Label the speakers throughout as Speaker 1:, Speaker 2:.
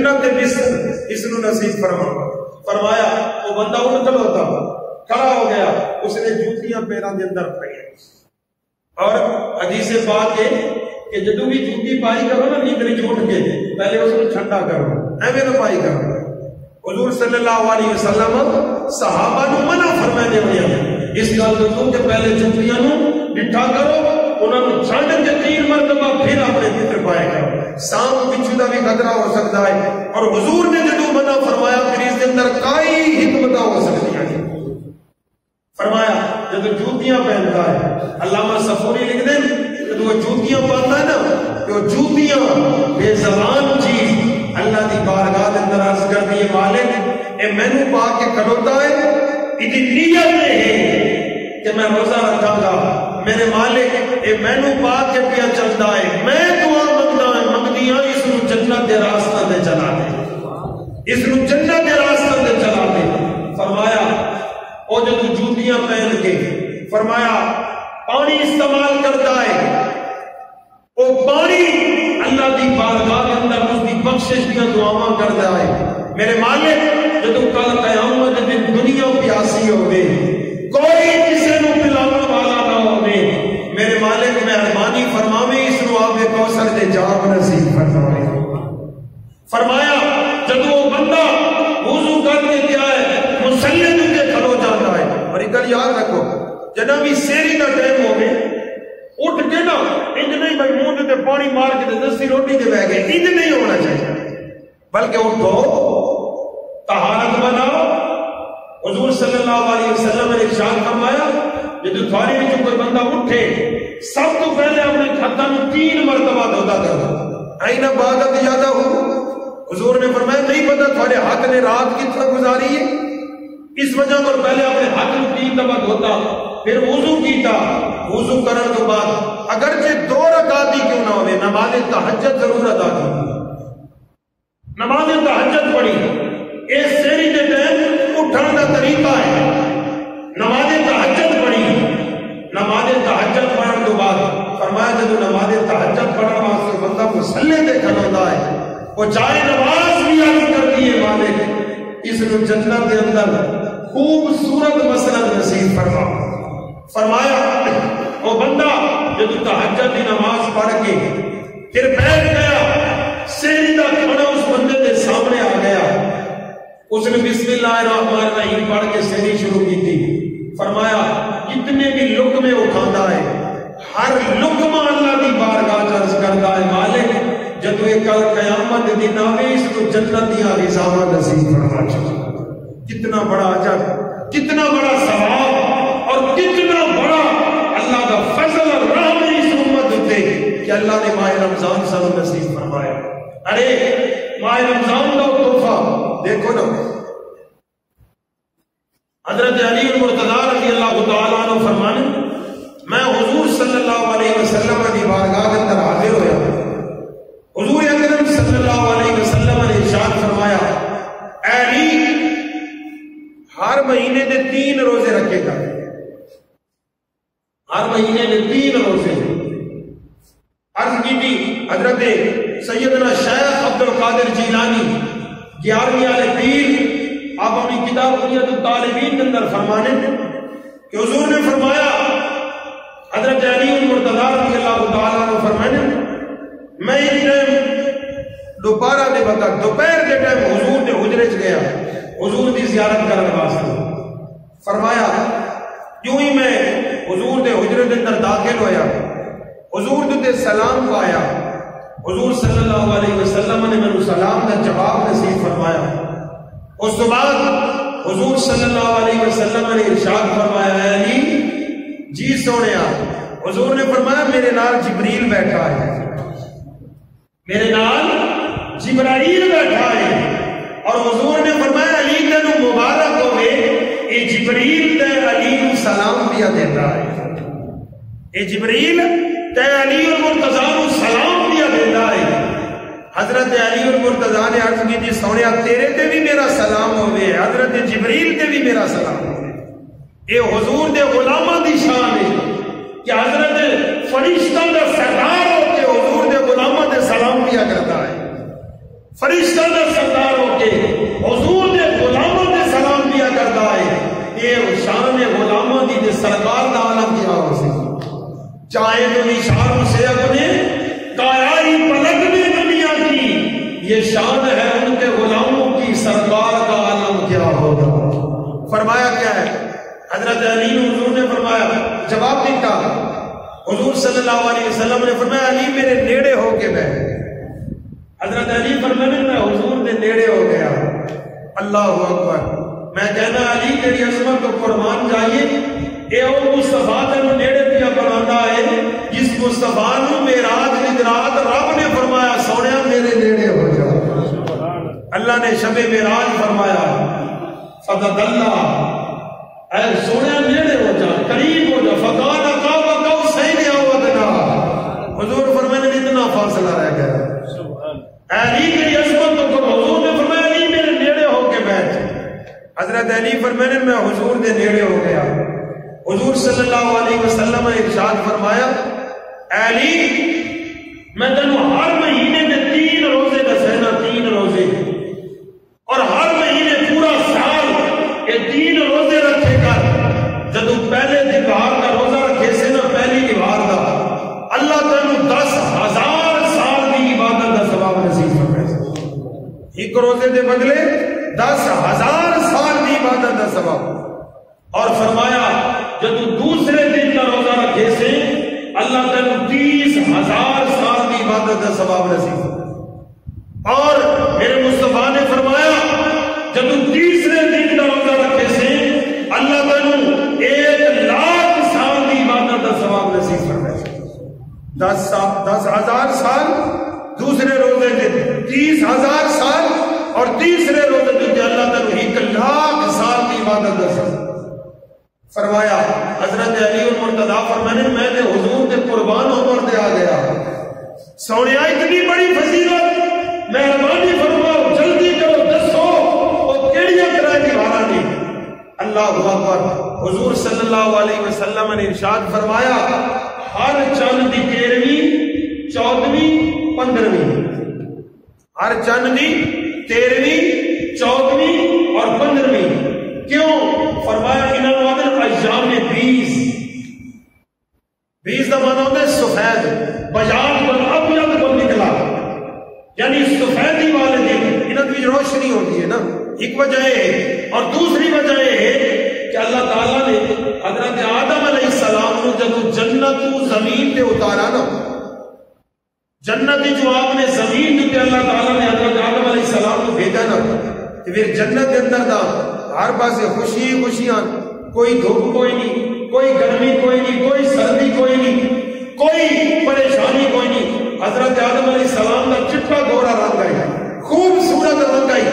Speaker 1: جنت بستر اس نو نصیب فرما۔ فرمایا وہ بندہ اٹھ کھلوتا کھڑا ہو گیا، اس نے جوتیاں پیروں کے اندر پائی، اور حدیث پاک ہے کہ جدو بھی جوتی پائی کرو نا نیند نہیں اٹھ کے پہلے اس کو ٹھنڈا کرو، ایویں نہ پائی کرو۔ حضور صلی اللہ علیہ وسلم صحابہ نو منع فرماتے ہوئے اس گل تو کہ پہلے جوتیاں نو ڈٹھا کرو، انہوں نے چھنڈ کے 3 مرتبہ پھر اپنے بھیتر پائے گا، سانپ بچھو کا بھی خطرہ ہو سکتا ہے۔ اور حضور نے جدو منع فرمایا پھر اس کے اندر کئی حکمت ہو سکتی ہیں۔ فرمایا جب جوتیاں پہنتا ہے، علامہ صفوری لکھ دیں جب وہ جوتیاں پہنتا ہے نا کہ وہ جوتیاں بے زبان چیز اللہ کی بارگاہ کے اندر عرض کر دیے مالک اے مینو پا کے کھڑوتا ہے، اتنی نیت ہے کہ میں روزہ رکھاں گا، میرے مالک اے مینو پا کے پیا چلتا ہے، میں دعا منگتی ہاں اس نو جنت کے راستہ تے چلا دے، اس نو جنت کے راستہ تے چلا دے۔ فرمایا وہ جب جوتیاں پہن کے فرمایا پانی استعمال کرتا ہے، وہ پانی اللہ کی بارگاہ کے اندر اس کی بخشش کی دعاواں کرتا ہے۔ میرے مالک جب کل قیامت دن دنیا پیاسی ہوگی، کوئی کسی نو پلاون والا نہ ہوگی، میرے مالک مہربانی فرماوے اس نو آب کوثر دے جام نصیب فرماوے۔ فرمایا جب وہ بندہ وضو کر کے کیا ہے مسلح کے کھڑو جاتا ہے، اور ایک گل یاد رکھو جنا بھی سیری کا ٹائم ہوگی اٹھ کے نا انج نہیں بھائی منہ تے پانی مار کے دستی روٹی دے بہ گئے، انج نہیں ہونا چاہیے، بلکہ اٹھو طہارت بناؤ۔ حضور صلی اللہ علیہ وسلم نے ارشاد فرمایا جب تھوڑی وچ کوئی بندہ اٹھے سب تو پہلے اپنے ہاتھوں میں 3 مرتبہ دھوتا کرو، این عبادت زیادہ ہو۔ حضور نے فرمایا نہیں پتا تھوڑے ہاتھ نے رات کتنا گزاری ہے، اس وجہ پر پہلے اپنے ہاتھ میں 3 دفعہ دھوتا، پھر وضو کیتا، وضو کرنے کے بعد اگرچہ 2 رکعت ہی کیوں نہ ہوئے نماز تہجد ضرور ادا کی، نماز تہجد پڑھی۔ اس سیری کے ٹائم اٹھنے کا طریقہ ہے نماز تہجد پڑھی، نماز تہجد پڑھنے کے بعد فرمایا جب نماز تہجد پڑھنے واسطے بندہ مصلی تے کھڑوتا ہے وہ چاہے نماز بھی عرض کر دیے مالک اس نے جنت کے اندر خوبصورت مسند نصیب فرما۔ فرمایا وہ بندہ جب تہجد کی نماز پڑھ کے پھر بیٹھ گیا، سیری کا کھانا اس بندے کے سامنے آ گیا، اس نے بسم اللہ الرحمن الرحیم پڑھ کے سیری شروع کی تھی۔ فرمایا جتنے بھی لقمے اٹھاتا ہے ہر لقمہ اللہ کی بارگاہ عرض کرتا ہے مالک جب یہ کل قیامت دن آوے اس کو جنت دیا غذاواں نصیب فرما۔ کتنا بڑا اجر، کتنا بڑا ثواب اور کتنا بڑا اللہ کا فضل اور رحم اس امت تے کہ اللہ نے ماہ رمضان سانو نصیب فرمایا۔ ارے ماہ رمضان کا تحفہ دیکھو نا، حضرت علی المرتضی رضی اللہ تعالیٰ عنہ فرمانے میں حضور صلی اللہ علیہ وسلم کی بارگاہ کے اندر حاضر ہویا، حضور اکرم صلی اللہ علیہ وسلم نے ارشاد فرمایا اے علی ہر مہینے دے 3 روزے رکھے گا، ہر مہینے دے 3 روزے۔ عرض کی تھی حضرت سیدنا شیخ عبد القادر جیلانی 11ویں والے پیر آپ اپنی کتاب بنیاد الطالبین کے اندر فرمانے کہ حضور نے فرمایا حضرت علی المرتضی رضی اللہ تعالیٰ عنہ فرمانے میں ایک ٹائم دوپہر کے ٹائم حضور کے حجرے چ گیا، حضور کی زیارت کرنے واسطے۔ فرمایا جو ہی میں حضور کے حجرے کے اندر داخل ہویا، حضور تے سلام پایا، حضور صلی اللہ علیہ وسلم نے میرے سلام کا جواب نصیب فرمایا۔ اس کے بعد حضور صلی اللہ علیہ وسلم نے ارشاد فرمایا اے علی جی سونیا، حضور نے فرمایا میرے نال جبریل بیٹھا ہے، میرے نال جبرائیل بیٹھا ہے، اور حضور نے فرمایا علی تینوں مبارک ہوئے یہ جبریل تے علی کو سلام دیا دیتا ہے، یہ جبریل تے علی المرتضی کو سلام دیا دیتا ہے۔ حضرت علی المرتضی نے عرض کی جی سونیا تیرے تے بھی میرا سلام ہوئے، حضرت جبریل تے بھی میرا سلام ہوئے۔ یہ حضور دے غلامہ دی شان ہے کہ حضرت فرشتہ دا سردار ہو کے حضور دے غلامہ دے سلام دیا کرتا ہے۔ فرشتہ دا سردار ہو کے حضور دے غلاموں دے سلام دیا کرتا ہے، یہ شان غلاموں دی دے سرکار دا عالم کیا ہو سی، چاہے تو اشاروں سے اپنے کایائی پلک میں دنیا کی، یہ شان ہے ان کے غلاموں کی، سرکار کا عالم کیا ہوگا۔ فرمایا کیا ہے؟ حضرت علی حضور نے فرمایا، جواب دیتا حضور صلی اللہ علیہ وسلم نے فرمایا علی میرے نیڑے ہو کے بیٹھ۔ حضرت علی فرمانے میں حضور نے نیڑے ہو گیا۔ اللہ اکبر، میں کہنا علی تیری عظمت کو قربان جائیے، اے اور مصطفیٰ تینوں نیڑے پیا بنانا ہے، جس مصطفیٰ نو معراج دی رات رب نے فرمایا سونیا میرے نیڑے ہو جا۔ اللہ نے شب معراج فرمایا فقد اللہ، اے سونیا نیڑے ہو جا، قریب ہو جا، فقال قاب قوسین او ادنی، حضور فرمانے اتنا فاصلہ رہ گیا۔ علی کی عظمت کو حضور نے فرمایا علی میرے نیڑے ہو کے بیٹھ۔ حضرت علی فرمانے میں حضور دے نیڑے ہو گیا۔ حضور صلی اللہ علیہ وسلم نے ارشاد فرمایا علی میں تینوں ہر مہینے میں 3 روزے دسینا، 3 روزے، اور ہر مہینے پورا سال یہ 3 روزے رکھے کر، جدو پہلے دیوار کا روزہ رکھے سے نا پہلی دیوار دا، اللہ تینوں 10,000 سال کی عبادت دا ثواب نصیب فرمائے۔ ایک روزے دے بدلے 10,000 سال کی عبادت دا ثواب۔ اور فرمایا جدو دوسرے دن کا روزہ رکھے سے اللہ تینوں 30,000 سال کی عبادت کا ثواب نصیب۔ اور میرے مصطفیٰ نے فرمایا جدو تیسرے دن کا روزہ رکھے سے اللہ تینوں 1,00,000 سال کی عبادت کا ثواب نصیب فرمائے۔ 10,000 سال دوسرے روزے دن، 30,000 سال، اور تیسرے روزے دن اللہ تینوں 1,00,000 سال کی عبادت کا ثواب فرمایا۔ حضرت علی المرتضیٰ فرمانے میں نے حضور کے قربان عمر دے آ گیا، سونیا اتنی بڑی فضیلت، مہربانی فرماؤ جلدی کرو دسو وہ کیڑیاں کرائے دیوارا نے۔ اللہ اکبر، حضور صلی اللہ علیہ وسلم نے ارشاد فرمایا ہر چند دی 13ویں، 14ویں، 15ویں، ہر چند دی 13ویں، 14ویں اور 15ویں، کیوں؟ فرمایا انہوں نے ایام 20 کا مانا ہوتا ہے سفید، بجاد پر ابیض پر نکلا، یعنی سفیدی والے دن انہوں کی روشنی ہوتی ہے نا، ایک وجہ ہے۔ اور دوسری وجہ ہے کہ اللہ تعالیٰ نے حضرت آدم علیہ السلام کو جب جنت کو زمین پہ اتارا نا، جنت جو آپ نے زمین پہ اللہ تعالیٰ نے حضرت آدم علیہ السلام کو بھیجا نا، کہ پھر جنت کے اندر دا ہر پاس خوشی خوشیاں، کوئی دھوپ کوئی نہیں، کوئی گرمی کوئی نہیں، کوئی سردی کوئی نہیں، کوئی پریشانی کوئی نہیں۔ حضرت آدم علیہ السلام کا چٹا گورا رنگ آئی، خوبصورت رنگ آئی،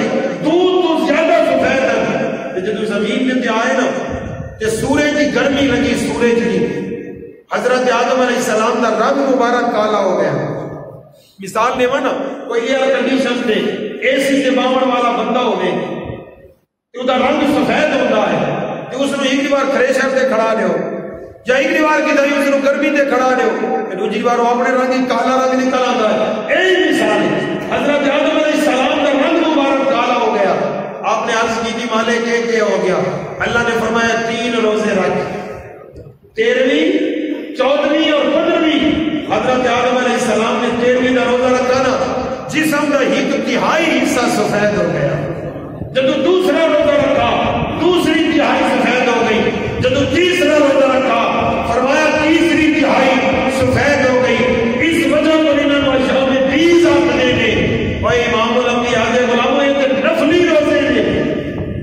Speaker 1: دودھ تو زیادہ سفید ہے۔ جب زمین میں آئے نا کہ سورج کی گرمی لگی، سورج کی، حضرت آدم علیہ السلام کا رنگ مبارک کالا ہو گیا۔ مثال لے نا، کوئی ایئر کنڈیشن سے اے سی سے باون والا بندہ ہوئے تو دا رنگ سفید ہوتا ہے، تو اس نے ایک بار تھریشر سے کھڑا لے ہو، یا ایک بار کی داری اس نے گرمی سے کھڑا لے ہو، کہ دوسری بار وہ اپنے رنگ کالا رنگ نکل آتا ہے۔ ایک مثال ہے، حضرت آدم علیہ السلام کا رنگ مبارک کالا ہو گیا۔ آپ نے عرض کی تھی مالک کیا ہو گیا؟ اللہ نے فرمایا 3 روزے رکھ، 13ویں، 14ویں اور 15ویں۔ حضرت آدم علیہ السلام نے 13ویں کا روزہ رکھا نا، جسم کا 1/3 حصہ سفید ہو گیا۔ جب دوسرا روزہ رکھا، دوسری تہائی سفید ہو گئی۔ جب تیسرا روزہ رکھا، فرمایا تیسری تہائی سفید ہو گئی۔ اس وجہ پر انہوں نے شام 20 آتے نے، اور امام الانبیاء دے غلاموں یہ نفلی روزے نے،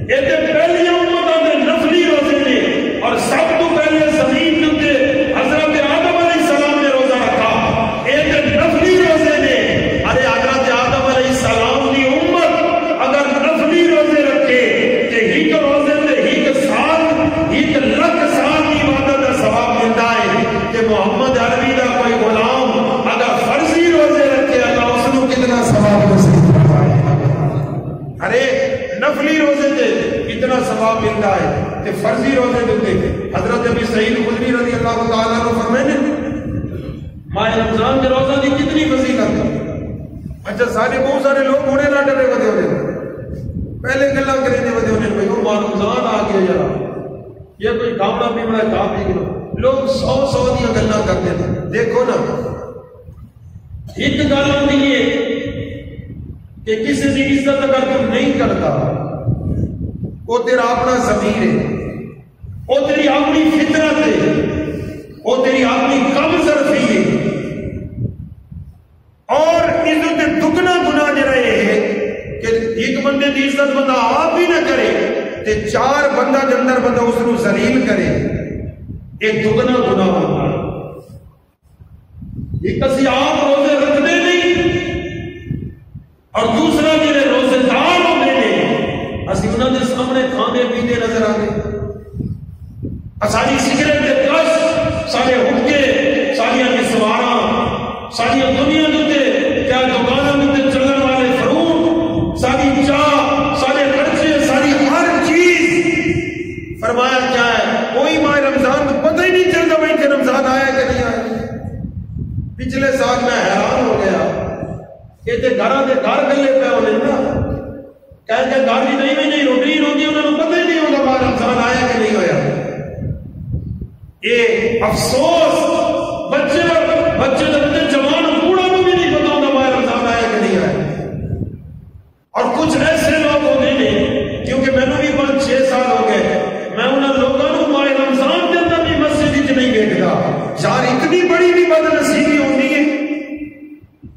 Speaker 1: یہ پہلی امتوں دے نفلی روزے نے، اور سب تو پہلے زمین کے حضرت آدم علیہ السلام نے روزہ رکھا، یہ نفلی روزے نے۔ ارے حضرت آدم علیہ السلام کی امت اگر نفلی روزے رکھے کہ ایک روزے سے 1 سال، 1,00,000 سال کی عبادت کا ثواب ملتا ہے، کہ محمد عربی کا کوئی غلام اگر فرضی روزے رکھے اللہ اس کو کتنا ثواب نصیب فرمائے۔ ارے نفلی روزے سے اتنا ثواب ملتا ہے کہ فرضی روزے دیتے۔ حضرت ابی سعید خدری رضی اللہ تعالیٰ عنہ فرمائے ماہ رمضان کے روزہ کی کتنی فضیلت ہے، اچھا سارے بہت سارے لوگ ہونے نہ ڈرے ودے ہونے پہلے گلا کریں ودے ہونے بھائی وہ رمضان آ گیا یار یہ کوئی کھانا پینا ہے کھا پی کے لوگ 100 دیا گلا کرتے ہیں. دیکھو نا ایک گل ہوتی ہے کہ کسی کی عزت اگر تم نہیں کرتا وہ تیرا اپنا ضمیر ہے وہ تیری اپنی فطرت ہے وہ تیری اپنی کم ظرفی ہے اور عزت دگنا گناہ جڑا ہے کہ ایک بندے کی عزت بندہ آپ ہی نہ کرے تے 4 بندہ کے اندر بندہ اس کو ذلیل کرے ایک دگنا گناہ ہوتا ہے. ایک کسی آپ روزے رکھنے نہیں اور دوسرا میرے روزے دار ہونے نہیں اسی انہوں نے سامنے کھانے پیتے نظر آتے ساری سگریٹ کے کش سارے حکے ساری سوارا ساری دنیا دیتے کیا دکانوں دیتے چلن والے فروٹ ساری چاہ سارے خرچے ساری ہر چیز فرمایا کیا ہے کوئی ماہ رمضان تو پتہ ہی نہیں چلتا بھائی کہ رمضان آیا کہ نہیں آیا. پچھلے سال میں حیران ہو گیا کہ گھر کے گھر گلے پہ ہونے نا کہہ کے گھر بھی نہیں روٹی روٹی انہوں نے پتہ ہی نہیں ہوگا ماہ رمضان آیا کہ نہیں ہویا. یہ افسوس بچے جوان بوڑھا کو بھی نہیں پتا ہوگا ماہ رمضان آیا کہ نہیں آیا. اور کچھ ایسے لوگ ہوتے ہیں کیونکہ میں نے بھی 5-6 سال ہو گئے میں انہوں لوگوں کو ماہ رمضان کے اندر بھی مسجد نہیں دیکھتا یار اتنی بڑی بھی بد نصیبی ہوتی ہے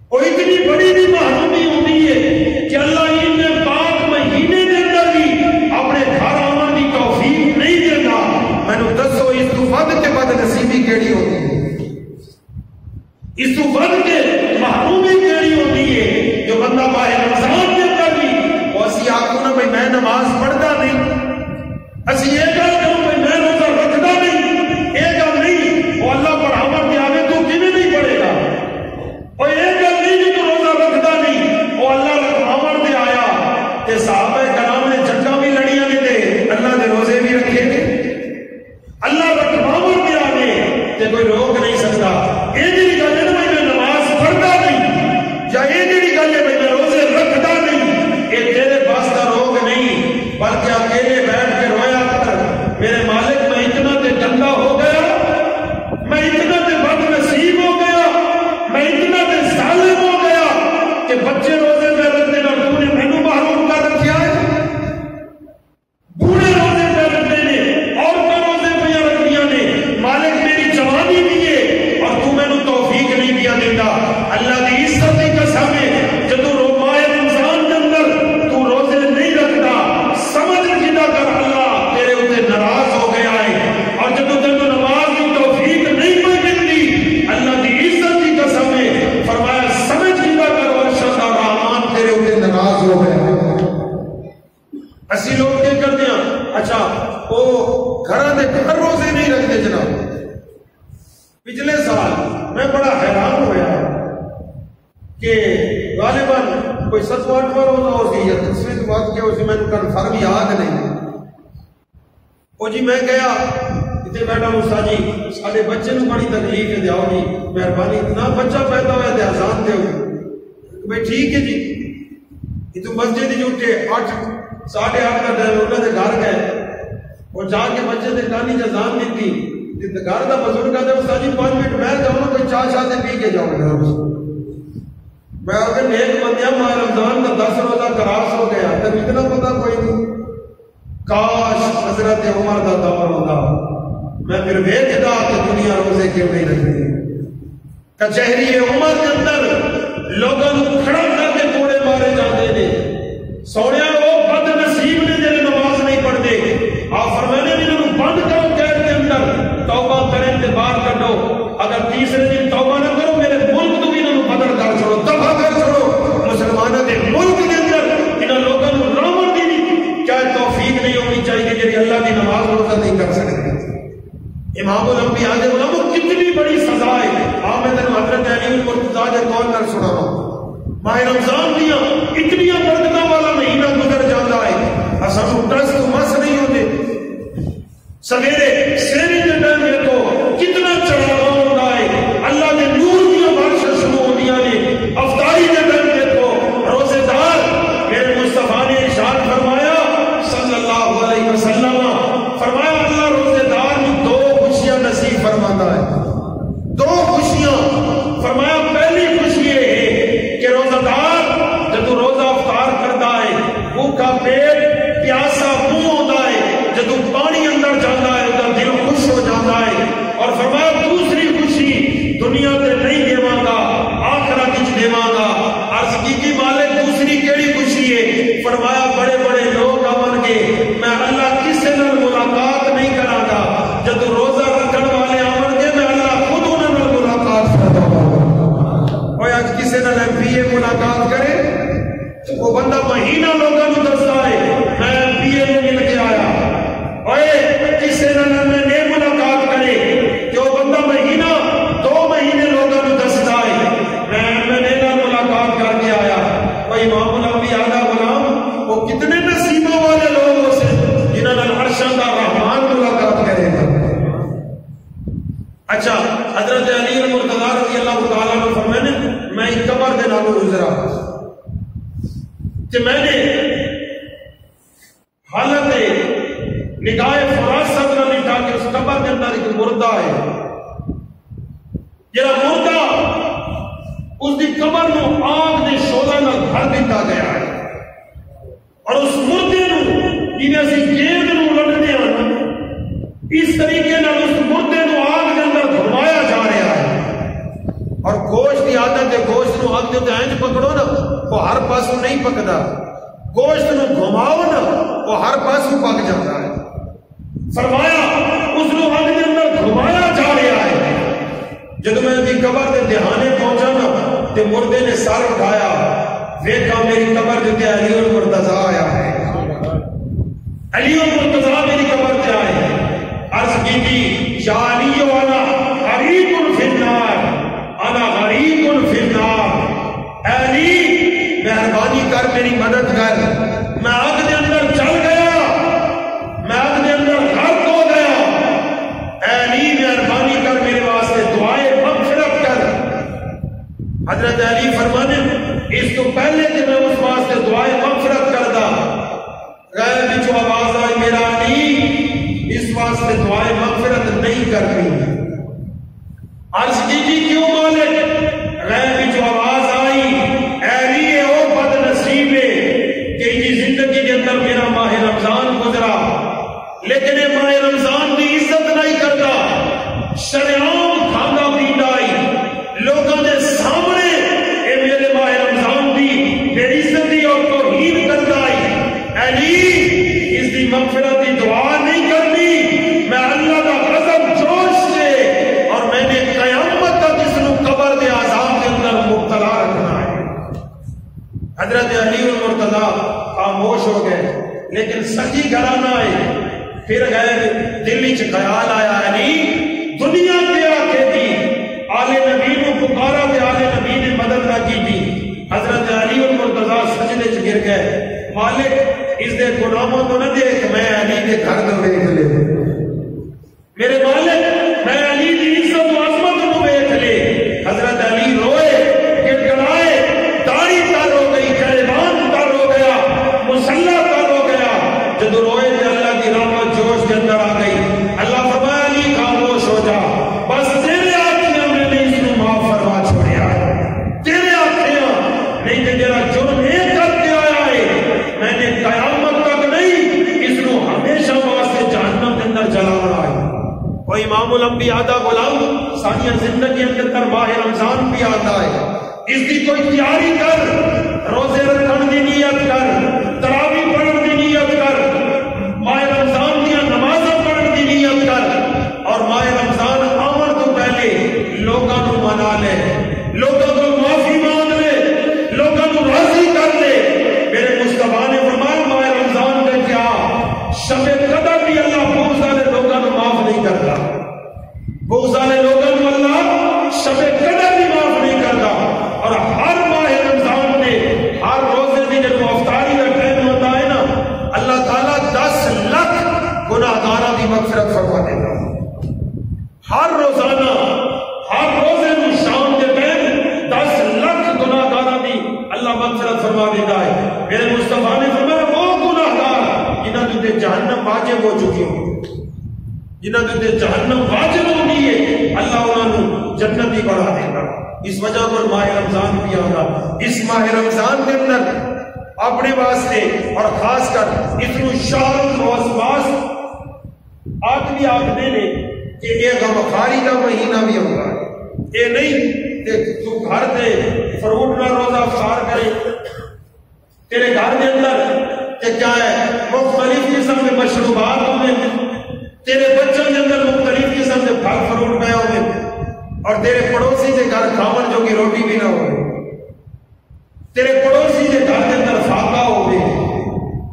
Speaker 1: اور اتنی بڑی بھی محرومی ہوتی ہے کہ اللہ ان پاک مہینے کے اندر بھی اپنے گھر آمن کی توفیق نہیں دیتا. میں نے دسو اس تو ود کے بد نصیبی کیڑی ہوتی ہے اس تو ود کے محرومی کیڑی ہوتی ہے جو بندہ ماہ رمضان کے اندر بھی وہ اسی آخو نا بھائی میں نماز پڑھتا نہیں اسی یہ گل کروں بھائی میں روزہ رکھتا نہیں یہ گل نہیں وہ اللہ پر عمل کے آگے تو کیویں نہیں پڑے گا اور یہ گل نہیں کہ تو روزہ رکھتا نہیں وہ اللہ رکھماون دے آیا کہ صحابہ کرام نے جنگاں بھی لڑیاں نے دے اللہ نے روزے بھی رکھے نے اللہ رکھماون دے آگے کہ کوئی روک نہیں سکتا. یہ جی گل ہے میں نماز پڑھتا نہیں یا یہ جی گل ہے میں روزے رکھتا نہیں یہ تیرے پاس کا روک نہیں بلکہ اکیلے بیٹھ کے رویا کر میرے مالک میں اتنا تے گندا ہو گیا میں اتنا تے بد نصیب ہو گیا میں اتنا تے ظالم ہو گیا کہ بچے روزے پہ رکھتے نہ تو نے مینوں محروم کر رکھا ہے بوڑھے روزے پہ رکھتے نے عورتیں روزے پہ رکھدیاں نے مالک میری جوانی بھی ہے اور تو مینوں توفیق نہیں دیا دیتا. اللہ کی عزت کی قسم ہے جدوں ماہ رمضان کے اندر تو روزے نہیں رکھتا سمجھ جدا کر اللہ تیرے اوپر ناراض ہو گیا ہے اور جدوں تینوں نماز کی توفیق نہیں ملتی اللہ کی عزت کی قسم ہے فرمایا سمجھ جدا کر ارشد اور رحمان تیرے اوپر ناراض ہو گیا ہے. اسی لوگ کیا کرتے ہیں اچھا وہ گھراں دے گھر روزے نہیں رکھتے جناب. پچھلے سال میں بڑا حیران ہوا کہ غالباً کوئی 7-8واں روزہ ہو سی یا 10ویں بات کیا اسی میں کنفرم یاد نہیں. وہ جی میں گیا اتنے بیٹھا موسیٰ جی سارے بچے کو بڑی تکلیف ہے دیاؤ جی مہربانی اتنا بچہ پیدا ہوا ہے اذان دے بھائی ٹھیک ہے جی یہ تو مسجد جو اٹھے 8-8:30 کا ٹائم انہوں نے گھر گئے اور جا کے بچے نے کہانی اذان دیتی گھر کا بزرگ کا جب ساجی 5 منٹ میں جاؤں کوئی چائے شاہ سے پی کے جاؤں گا میں اگر نیک بندیا ماہ رمضان کا 10 روزہ کراس ہو گیا تب اتنا پتا کوئی نہیں کاش حضرت عمر کا دور ہوتا میں پھر ویکھدا کہ دنیا روزے کیوں نہیں رکھتی. کچہری عمر کے اندر لوگوں کو کھڑا کر کے کوڑے مارے جاتے ہیں سونے وہ بد نصیب نے جنہیں نماز نہیں پڑھتے آپ فرمانے بھی انہوں بند کرو قید کے اندر توبہ کریں تے باہر کڈو اگر تیسرے دن توبہ نہ کرو میرے ملک تو بھی انہوں بدل کر چھوڑو تباہ کر چھوڑو مسلمانوں کے ملک کے اندر انہوں لوگوں کو رحمت دی کیا توفیق نہیں ہونی چاہیے کہ اللہ کی نماز روزہ نہیں کر سکتے. امام الانبیاء دے علماء کتنی بڑی سزا ہے آپ میں تنوں حضرت علی المرتضیٰ دے قول کر سنا ماہ رمضان دیا اتنی برکتوں والا مہینہ گزر جاتا ہے اساں ٹرس تو مس نہیں ہوتے سویرے سیری کے ٹائم دیکھو کتنا چڑھاوا ہوتا ہے اللہ کے نور کی بارشیں شروع ہوتی ہیں افطاری کے ٹائم دیکھو فرمایا بڑے بڑے لوگ آون گے میں اللہ کسے نال ملاقات نہیں کراں گا جب روزہ رکھن والے آون گے میں اللہ خود انہاں نال ملاقات فرماواں اوے اج کسے نال اے ملاقات کرے وہ بندہ مہینہ لوگاں نوں دسدا ہے میں اے نوں مل کے آیا اوے کسے نال میں ملاقات کرے کہ وہ بندہ مہینہ 2 مہینے لوگاں نوں دسدا ہے میں نال ملاقات کر کے آیا وہ امام الانبیاء دا غلام وہ کتنے نصیبوں والے لوگ ہو سے جنہاں نال عرش دا رحمان ملاقات کرے گا اچھا حضرت علی المرتضی رضی اللہ تعالیٰ عنہ فرمانے میں ایک قبر دے نالوں گزرا کہ میں نے حالت نگاہ فراست نہ لٹا کہ اس قبر کے اندر ایک مردہ ہے جڑا مردہ اس دی قبر نو آگ دے شعلہ نال بھر دتا گیا ہے اور اس مردے نو جویں اسی گیند نو لڑنے آنا اس طریقے نال اس مردے نو آگ دے اندر گھمایا جا رہا ہے اور گوشت کی عادت ہے گوشت نو آگ دے تے انج پکڑو نا وہ ہر پاسوں نہیں پکدا گوشت نو گھماؤ نا وہ ہر پاسوں پک جاتا ہے فرمایا اس نو آگ دے اندر گھمایا جا رہا ہے جب میں دی قبر دے دہانے پہنچا نا تے مردے نے سر اٹھایا ویکھا میری قبر دے علی المرتضی آیا ہے علی المرتضی میری قبر تے آئے عرض کی تھی یا علی والا غریق فی النار انا غریق فی النار اے علی مہربانی کر میری مدد کر میں آگ دے اندر چل گیا میں آگ دے اندر غرق ہو گیا اے علی مہربانی کر میرے واسطے دعائے مغفرت کر حضرت علی فرمانے اس تو پہلے کہ میں اس واسطے دعائے مغفرت کردا غیر بچو آواز آئی میرا علی اس واسطے دعائے مغفرت نہیں کرنی عرض کی جی کیوں مالک غیر بچو آواز آئی اے علی او بد نصیب کہ جی زندگی کے اندر میرا ماہ رمضان گزرا لیکن یہ ماہ رمضان کی عزت نہیں کرتا شریعام کھانا پیتا آئی لوگوں نے سامنے اے میرے ماہ رمضان دی بے عزتی اور توہین کرتا آئی علی اس دی مغفرت دی دعا نہیں کرنی میں اللہ کا غضب جوش سے اور میں نے قیامت تک اس نو قبر دے عذاب کے اندر مبتلا رکھنا ہے حضرت علی المرتضی خاموش ہو گئے لیکن سچی گھرانا ہے پھر گئے دلی چ خیال آیا علی دنیا کے آکے دی آل نبی نو پکارا تے آل نبی نے مدد نہ کی تھی حضرت علی المرتضی سجدے چ گر گئے مالک اس دے گناہوں تو نہ دیکھ میں علی کے گھر دا ویکھ لے میرے مالک میں علی کی عزت و عظمت نو ویکھ لے حضرت علی روئے گڑگڑائے داڑھی تر ہو گئی گریبان تر ہو گیا مسلح تر ہو گیا جب روئے تے اللہ کی رحمت جوش کے اندر آ گئی اللہ فرمایا علی خاموش ہو جا بس تیرے آنکھیں میں نے اس کو معاف فرما چھوڑیا تیرے آنکھیں نہیں کہ تیرا جرم ایک کر کے آیا ہے میں نے قیامت تک نہیں اس کو ہمیشہ واسطے جہنم کے اندر جلانا ہے وہ امام الانبیاء دا غلام ساری زندگی کے اندر ماہ رمضان بھی آتا ہے اس کی کوئی تیاری کر روزے رکھن دی نیت کر تراویح پڑھن دی نیت کر ماہ رمضان کی نمازیں پڑھن دی نیت کر اور ماہ رمضان آمن تو پہلے لوگاں کو منا لے لوگوں کو معافی مانگ لے لوگوں کو راضی کر لے میرے مصطفیٰ نے فرمایا ماہ رمضان میں کیا شب قدر بھی اللہ بغض والے لوگوں کو معاف نہیں کرتا بغض والے لوگوں کو اللہ شب قدر بھی معاف نہیں کرتا اور ہر ماہ رمضان میں ہر روزے کی جب افطاری کا ٹائم ہوتا ہے نا اللہ تعالیٰ 10 لاکھ گناہگاراں دی مغفرت فرما دیتا ہر روزانہ ہر روزے میں شام کے ٹائم 10 لاکھ گناہگاراں دی اللہ مغفرت فرما دیتا ہے میرے مصطفیٰ نے فرمایا وہ گناہگار جنہاں تے جہنم واجب ہو چکی ہوں جنہاں تے جہنم واجب ہو گئی ہے اللہ انہاں جنتی بنا دے گا اس وجہ پر ماہ رمضان بھی آگا اس ماہ رمضان کے اندر اپنے واسطے اور خاص کر اتنو شہر الوسواس آدمی آگنے نے کہ یہ غمخاری کا مہینہ بھی ہوگا یہ نہیں کہ تو گھر دے فروٹ نہ روزہ افطار کرے تیرے گھر کے اندر کہ کیا ہے مختلف قسم کے مشروبات ہوئے، تیرے بچوں کے اندر مختلف قسم کے پھل فروٹ پہ ہوئے، اور تیرے پڑوسی کے گھر کھاون جو کی روٹی بھی نہ ہوئے، تیرے پڑوسی کے گھر کے اندر فاقہ ہوئے،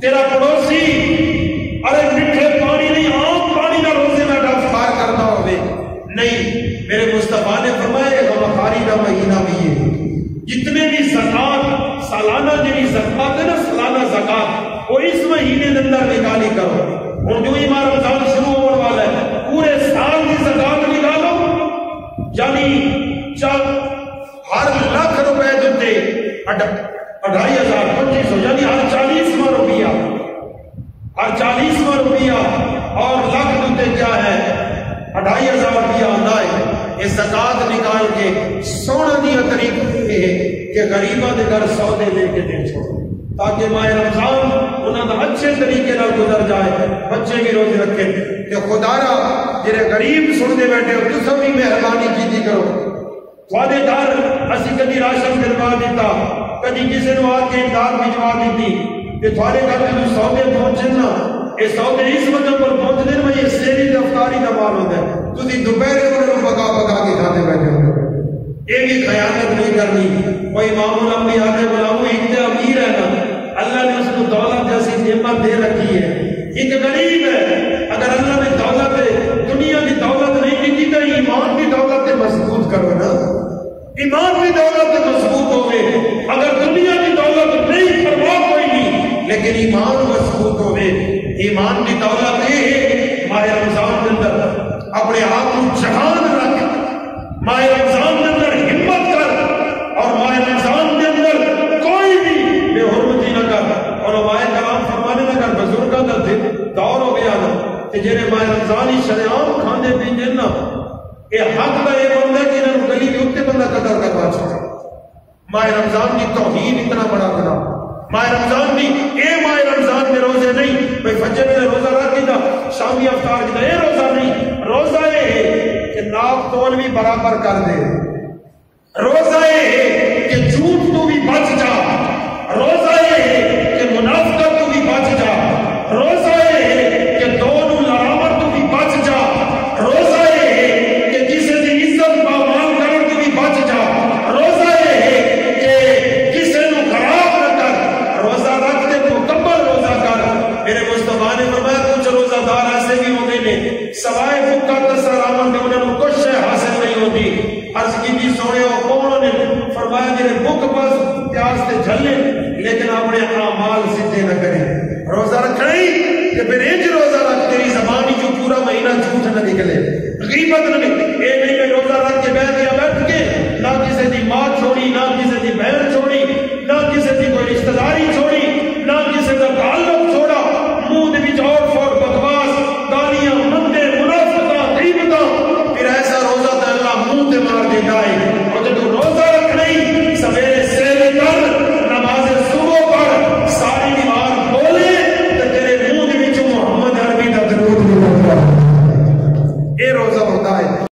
Speaker 1: تیرا پڑوسی ارے میٹھے پانی نہیں عام پانی نہ روزے میں ڈفار کرنا ہوئے نہیں۔ میرے مصطفیٰ نے فرمایا کہ غمخاری کا مہینہ بھی ہے، جتنے بھی زکات سالانہ جنی زکات ہے نا، سالانہ زکات وہ اس مہینے کے اندر نکالی کرو۔ اور جو ہی ماہ رمضان شروع ہونے والا ہے پورے سال کی زکات نکالو، یعنی جب ہر لاکھ روپے دیتے 2500 2500 یعنی ہر 40واں روپیہ، ہر 40واں روپیہ اور لاکھ دیتے کیا ہے 2500 روپیہ آتا ہے۔ یہ زکات نکال کے سونا دیا طریقہ یہ ہے کہ غریباں دے گھر سودے لے کے دے چھوڑو، تاکہ ماہ رمضان انہوں نے اچھے طریقے نال گزر جائے، بچے بھی روزے رکھے کہ خدا را جڑے غریب سنتے بیٹھے ہو تساں بھی مہربانی کیتی کرو، تھوڑے گھر اسی کدی راشن دلوا دیتا، کدی کسی نے آ کے امداد بھجوا دیتی کہ تھوڑے گھر میں سودے پہنچے نا، یہ سودے اس وجہ پر پہنچ دیں میں یہ سیری دفتاری کا مال ہوتا ہے، تسی دوپہر انہوں پکا پکا کے کھاتے بیٹھے ہو، یہ بھی خیانت نہیں کرنی۔ کوئی امام الانبیاء کے غلام ایک امیر ہے نا، اللہ نے اس کو دولت جیسی نعمت دے رکھی ہے، ایک غریب ہے، اگر اللہ نے دولت دنیا کی دولت نہیں دی تو ایمان کی دولت مضبوط کرو نا، ایمان کی دولت مضبوط ہوئے، اگر دنیا کی دولت نہیں پرواہ کوئی نہیں لیکن ایمان مضبوط ہوئے۔ ایمان کی دولت یہ ہے ماہ رمضان کے اندر اپنے آپ کو جہان رکھ، ماہ رمضان کے اندر ہمت کر، اور ماہ رمضان کے اندر کوئی بھی بے حرمتی نہ کر، اور علماء کرام فرمانے نہ کر بزرگاں کا دور ہو گیا نا کہ جنہیں ماہ رمضان ہی شریعام کھانے پینے نا، یہ حق کا یہ بندہ کہ انہوں گلی کے اتنے بندہ قدر کروا چکے۔ ماہ رمضان کی توہین اتنا بڑا بنا، ماہ رمضان کی اے ماہ رمضان کے روزے نہیں بھئی فجر میں روزہ رکھ دیتا شامی افطار کی اے روزہ نہیں، روزہ یہ ہے کہ ناپ تول بھی برابر کر دے، روزہ یہ ہے کہ جھوٹ تو بھی بچ جا، روزہ یہ ہے کہ منافقت تو بھی بچ جا، روزہ یہ ہے کہ دونوں لڑامت تو بھی بچ جا، روزہ یہ ہے کہ کسی کی عزت پامال کرن تو بھی بچ جا، روزہ یہ ہے کہ کسی نو خراب نہ کر، روزہ رکھ دے مکمل روزہ کر۔ میرے مصطفیٰ نے فرمایا کچھ روزہ دار ایسے بھی ہوتے ہیں سوائے بھوکا تسر آمن کے انہوں نے کچھ شے حاصل نہیں ہوتی۔ عرض کی سونے ہو کونوں نے فرمایا جنہیں بھوک بس پیاس سے جھلے لیکن اپنے اعمال سیدھے نہ کریں،